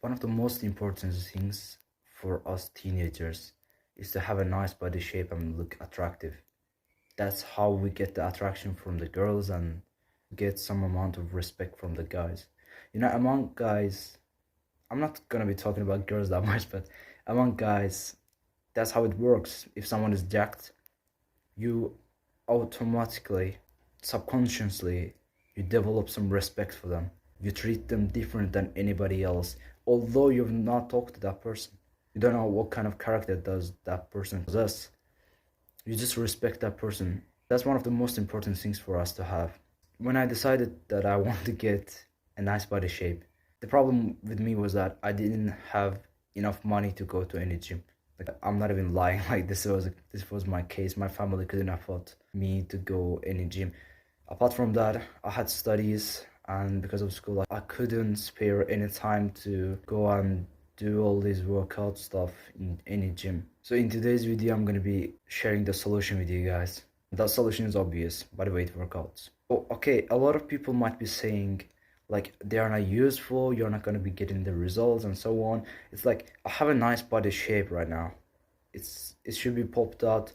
One of the most important things for us teenagers is to have a nice body shape and look attractive. That's how we get the attraction from the girls and get some amount of respect from the guys. Among guys, I'm not gonna be talking about girls that much, but among guys, that's how it works. If someone is jacked, you automatically, subconsciously, you develop some respect for them. You treat them different than anybody else, although you've not talked to that person. You don't know what kind of character does that person possess. You just respect that person. That's one of the most important things for us to have. When I decided that I wanted to get a nice body shape, the problem with me was that I didn't have enough money to go to any gym. Like, I'm not even lying, like this was my case. My family couldn't afford me to go any gym. Apart from that, I had studies, and because of school I couldn't spare any time to go and do all this workout stuff in any gym. So in today's video I'm going to be sharing the solution with you guys. That solution is obvious: bodyweight workouts. Oh, okay, a lot of people might be saying like they are not useful, you're not going to be getting the results and so on. It's like, I have a nice body shape right now. It should be popped out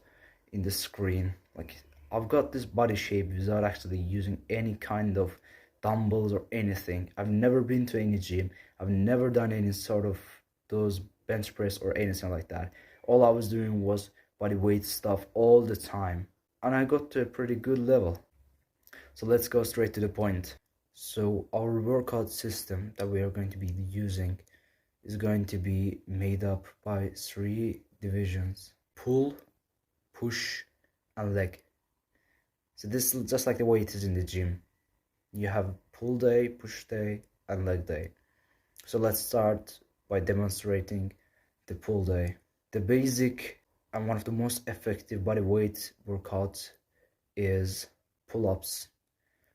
in the screen. Like, I've got this body shape without actually using any kind of dumbbells or anything. I've never been to any gym. I've never done any sort of those bench press or anything like that. All I was doing was body weight stuff all the time, and I got to a pretty good level. So let's go straight to the point. So our workout system that we are going to be using is going to be made up by 3 divisions: pull, push, and leg. So this is just like the way it is in the gym. You have pull day, push day, and leg day. So let's start by demonstrating the pull day. The basic and one of the most effective body weight workouts is pull-ups.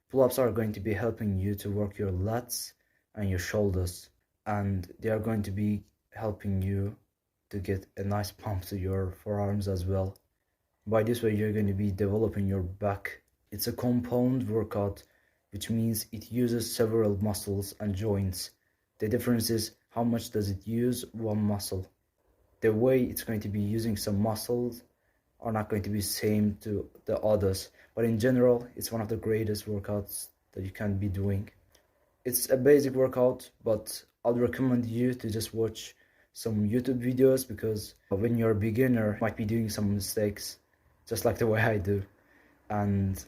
Pull-ups are going to be helping you to work your lats and your shoulders, and they are going to be helping you to get a nice pump to your forearms as well. By this way, you're going to be developing your back. It's a compound workout, which means it uses several muscles and joints. The difference is how much does it use one muscle. The way it's going to be using some muscles are not going to be same to the others, but in general it's one of the greatest workouts that you can be doing. It's a basic workout, but I'd recommend you to just watch some YouTube videos, because when you're a beginner you might be doing some mistakes, just like the way I do, and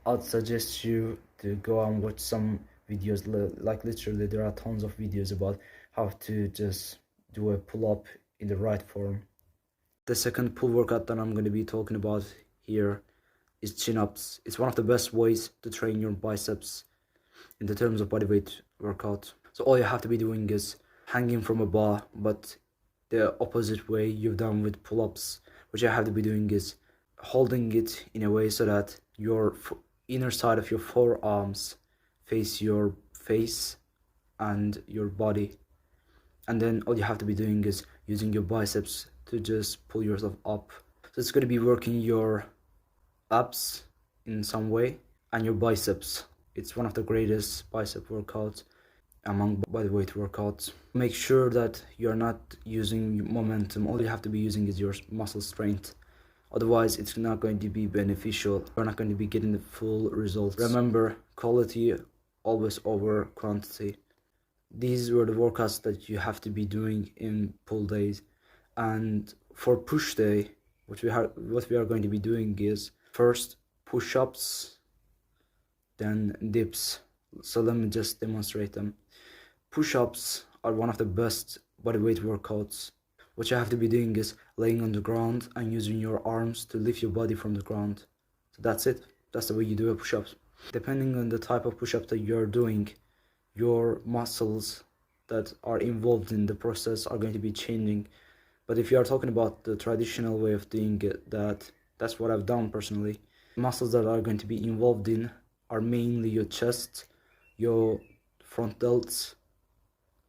I'd suggest you to go and watch some videos. Like, literally there are tons of videos about how to just do a pull-up in the right form. The second pull workout that I'm going to be talking about here is chin-ups. It's one of the best ways to train your biceps in the terms of bodyweight workout. So all you have to be doing is hanging from a bar, but the opposite way you've done with pull-ups. What you have to be doing is holding it in a way so that your inner side of your forearms face your face and your body, and then all you have to be doing is using your biceps to just pull yourself up. So it's going to be working your abs in some way and your biceps. It's one of the greatest bicep workouts among bodyweight workouts. Make sure that you're not using momentum. All you have to be using is your muscle strength. Otherwise it's not going to be beneficial. You're not going to be getting the full results. Remember, quality always over quantity. These were the workouts that you have to be doing in pull days. And for push day, what we are going to be doing is first push-ups, then dips. So let me just demonstrate them. Push-ups are one of the best bodyweight workouts. What you have to be doing is laying on the ground and using your arms to lift your body from the ground. So that's it. That's the way you do a push-ups. Depending on the type of push-up that you're doing, your muscles that are involved in the process are going to be changing. But if you are talking about the traditional way of doing it, that's what I've done personally. Muscles that are going to be involved in are mainly your chest, your front delts,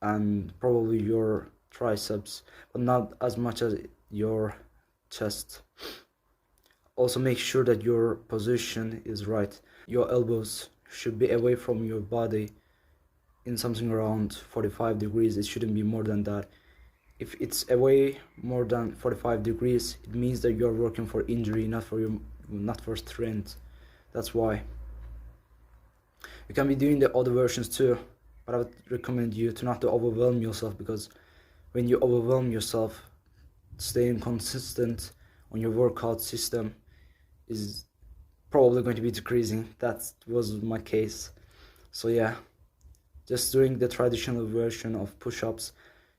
and probably your triceps, but not as much as your chest. Also make sure that your position is right. Your elbows should be away from your body in something around 45 degrees. It shouldn't be more than that. If it's away more than 45 degrees, it means that you're working for injury, not for strength. That's why. You can be doing the other versions too, but I would recommend you to not to overwhelm yourself, because when you overwhelm yourself, staying consistent on your workout system is probably going to be decreasing. That was my case. So yeah, just doing the traditional version of push-ups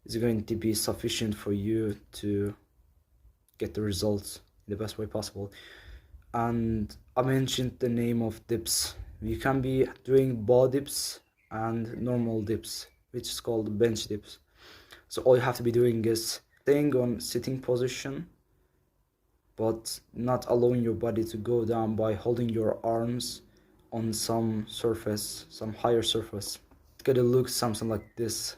is going to be sufficient for you to get the results in the best way possible. And I mentioned the name of dips. You can be doing bar dips and normal dips, which is called bench dips. So all you have to be doing is staying on sitting position, but not allowing your body to go down by holding your arms on some surface, some higher surface. It's gonna look something like this.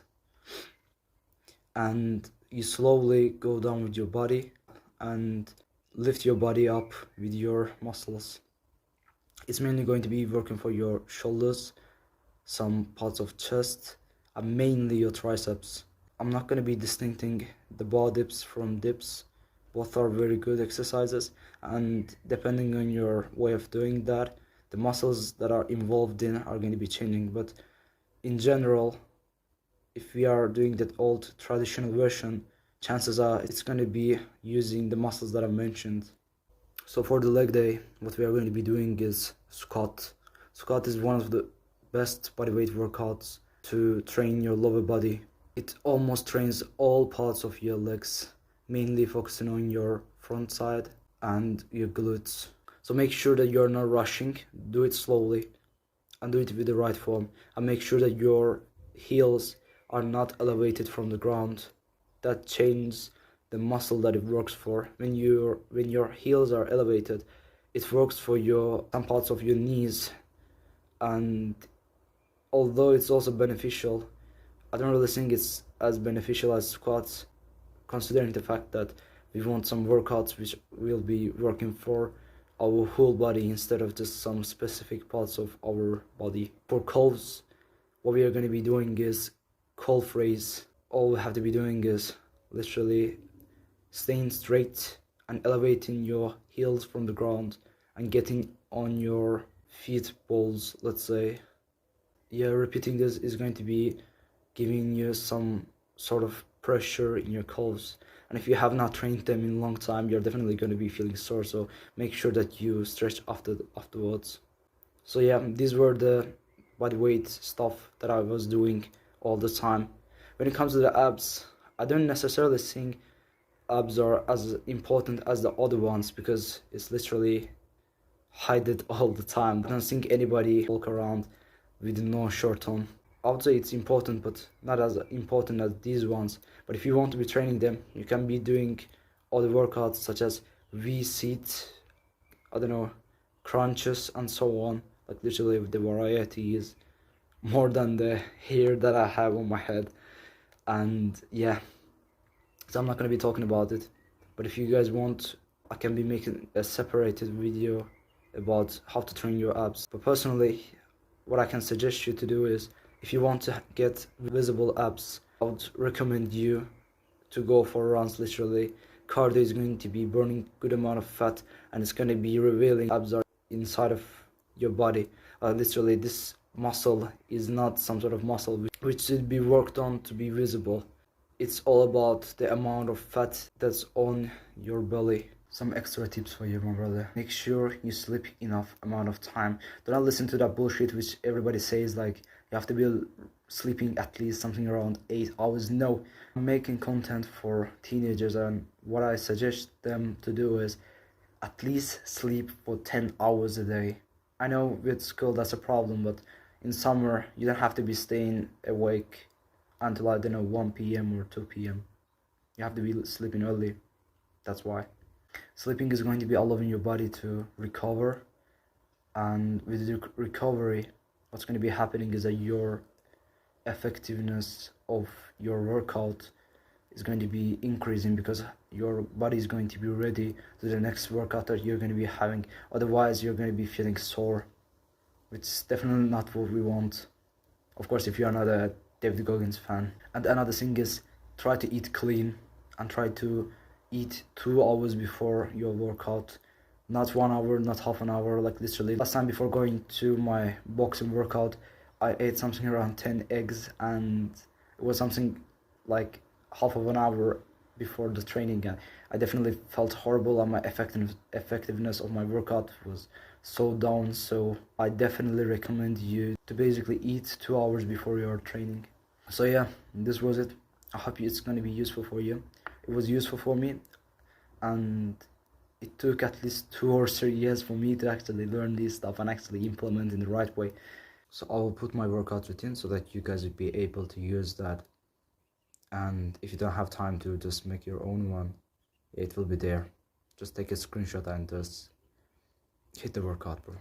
And you slowly go down with your body and lift your body up with your muscles. It's mainly going to be working for your shoulders, some parts of chest, and mainly your triceps. I'm not going to be distincting the bar dips from dips. Both are very good exercises, and depending on your way of doing that, the muscles that are involved in are going to be changing. But in general, if we are doing that old traditional version, chances are it's going to be using the muscles that I mentioned. So for the leg day, what we are going to be doing is squat. Squat is one of the best bodyweight workouts to train your lower body. It almost trains all parts of your legs, mainly focusing on your front side and your glutes. So make sure that you're not rushing, do it slowly and do it with the right form, and make sure that your heels are not elevated from the ground. That changes the muscle that it works for. When your heels are elevated, it works for some parts of your knees, and although it's also beneficial, I don't really think it's as beneficial as squats, considering the fact that we want some workouts which will be working for our whole body instead of just some specific parts of our body. For calves, what we are going to be doing is calf raise. All we have to be doing is literally staying straight and elevating your heels from the ground and getting on your feet balls, let's say. Yeah, repeating this is going to be giving you some sort of pressure in your calves, and if you have not trained them in a long time, you're definitely going to be feeling sore, so make sure that you stretch afterwards. So yeah, these were the body weight stuff that I was doing all the time. When it comes to the abs, I don't necessarily think abs are as important as the other ones, because it's literally hide it all the time. I don't think anybody walk around with no shirt on. I would say it's important, but not as important as these ones. But if you want to be training them, you can be doing other workouts such as V-sit, I don't know, crunches and so on. Like literally the variety is more than the hair that I have on my head. And yeah, so I'm not going to be talking about it. But if you guys want, I can be making a separated video about how to train your abs. But personally, what I can suggest you to do is, if you want to get visible abs, I would recommend you to go for runs. Literally, cardio is going to be burning good amount of fat, and it's going to be revealing abs are inside of your body. Literally, this muscle is not some sort of muscle which should be worked on to be visible. It's all about the amount of fat that's on your belly. Some extra tips for you, my brother. Make sure you sleep enough amount of time. Do not listen to that bullshit which everybody says, like you have to be sleeping at least something around 8 hours. No, I'm making content for teenagers, and what I suggest them to do is at least sleep for 10 hours a day. I know with school that's a problem, but in summer you don't have to be staying awake until, I don't know, 1 p.m. or 2 p.m. You have to be sleeping early. That's why. Sleeping is going to be allowing your body to recover, and with the recovery, what's going to be happening is that your effectiveness of your workout is going to be increasing, because your body is going to be ready to the next workout that you're going to be having. Otherwise, you're going to be feeling sore, which is definitely not what we want. Of course, if you're not a David Goggins fan. And another thing is, try to eat clean and try to eat 2 hours before your workout. Not 1 hour, not half an hour, like literally. Last time before going to my boxing workout, I ate something around 10 eggs, and it was something like half of an hour before the training, and I definitely felt horrible, and my effectiveness of my workout was so down. So I definitely recommend you to basically eat 2 hours before your training. So yeah, this was it. I hope it's going to be useful for you. It was useful for me, and it took at least 2 or 3 years for me to actually learn this stuff and actually implement in the right way. So I will put my workout routine so that you guys will be able to use that. And if you don't have time to just make your own one, it will be there. Just take a screenshot and just hit the workout, bro.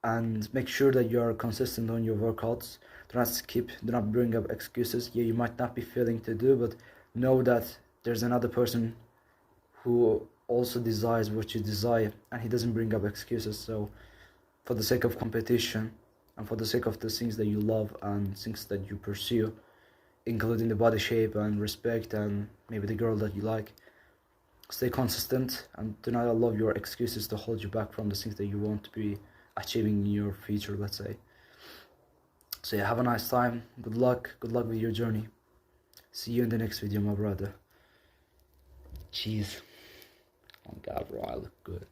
And make sure that you are consistent on your workouts. Do not skip, do not bring up excuses. Yeah, you might not be feeling to do, but know that there's another person who also desires what you desire, and he doesn't bring up excuses. So for the sake of competition and for the sake of the things that you love and things that you pursue, including the body shape and respect and maybe the girl that you like, stay consistent and do not allow your excuses to hold you back from the things that you want to be achieving in your future, let's say. So yeah, have a nice time. Good luck with your journey. See you in the next video, my brother. Jeez. Oh God, bro, I look good.